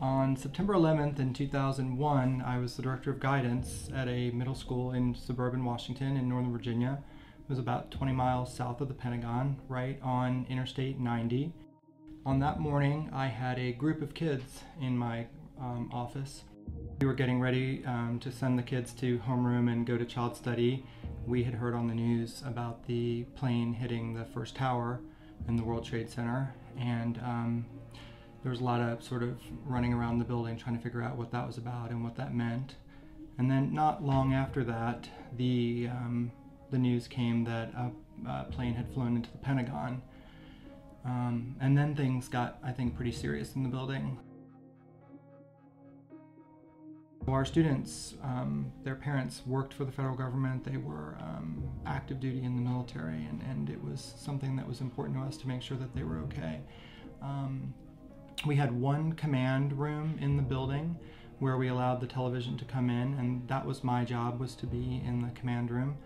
On September 11th in 2001, I was the director of guidance at a middle school in suburban Washington in Northern Virginia. It was about 20 miles south of the Pentagon, right on Interstate 90. On that morning, I had a group of kids in my office. We were getting ready to send the kids to homeroom and go to child study. We had heard on the news about the plane hitting the first tower in the World Trade Center, and there was a lot of sort of running around the building trying to figure out what that was about and what that meant. And then not long after that, the news came that a plane had flown into the Pentagon. And then things got, I think, pretty serious in the building. Our students, their parents worked for the federal government. They were active duty in the military, and it was something that was important to us to make sure that they were okay. We had one command room in the building where we allowed the television to come in, and that was my job, was to be in the command room.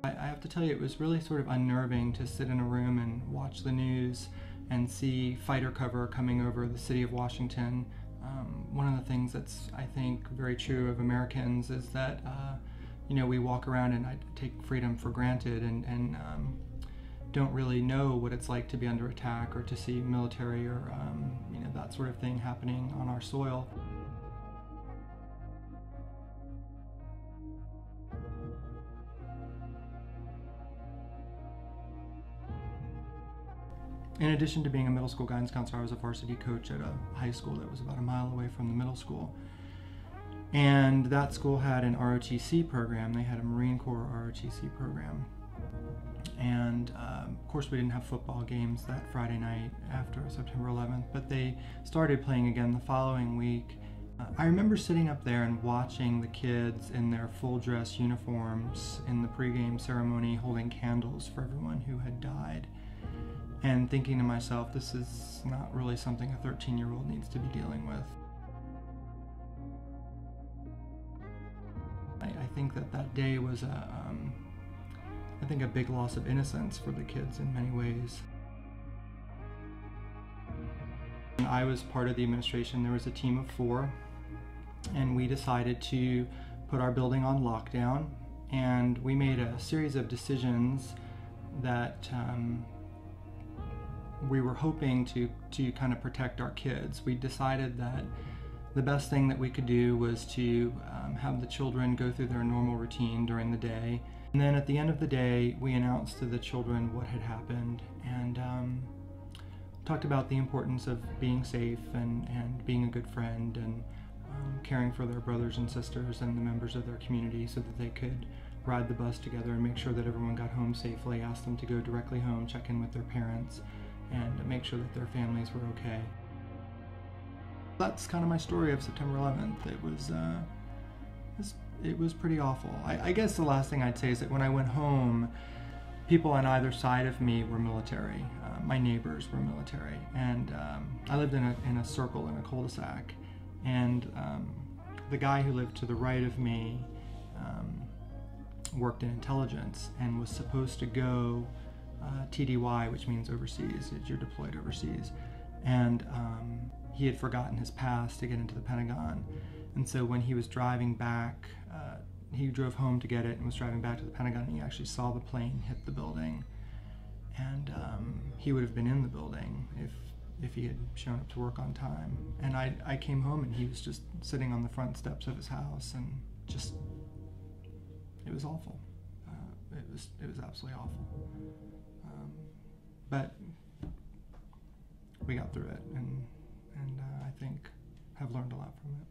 I have to tell you, it was really sort of unnerving to sit in a room and watch the news and see fighter cover coming over the city of Washington. One of the things that's, I think, very true of Americans is that, you know, we walk around and I take freedom for granted and don't really know what it's like to be under attack or to see military or, you know, that sort of thing happening on our soil. In addition to being a middle school guidance counselor, I was a varsity coach at a high school that was about a mile away from the middle school. And that school had an ROTC program. They had a Marine Corps ROTC program. And of course we didn't have football games that Friday night after September 11th, but they started playing again the following week. I remember sitting up there and watching the kids in their full dress uniforms in the pregame ceremony holding candles for everyone who had died, and thinking to myself, this is not really something a 13-year-old needs to be dealing with. I think that day was I think a big loss of innocence for the kids in many ways. I was part of the administration. There was a team of 4, and we decided to put our building on lockdown, and we made a series of decisions that we were hoping to kind of protect our kids. We decided that the best thing that we could do was to have the children go through their normal routine during the day. And then at the end of the day, we announced to the children what had happened and talked about the importance of being safe and being a good friend and caring for their brothers and sisters and the members of their community so that they could ride the bus together and make sure that everyone got home safely. Asked them to go directly home, check in with their parents, and make sure that their families were okay. That's kind of my story of September 11th. It was pretty awful. I guess the last thing I'd say is that when I went home, people on either side of me were military. My neighbors were military, and I lived in a circle in a cul-de-sac, and the guy who lived to the right of me worked in intelligence and was supposed to go TDY, which means overseas, you're deployed overseas, and he had forgotten his pass to get into the Pentagon. And so when he was driving back, he drove home to get it and was driving back to the Pentagon, and he actually saw the plane hit the building. And he would have been in the building if he had shown up to work on time. And I came home and he was just sitting on the front steps of his house, and just, it was awful. It was absolutely awful. But we got through it, and I think have learned a lot from it.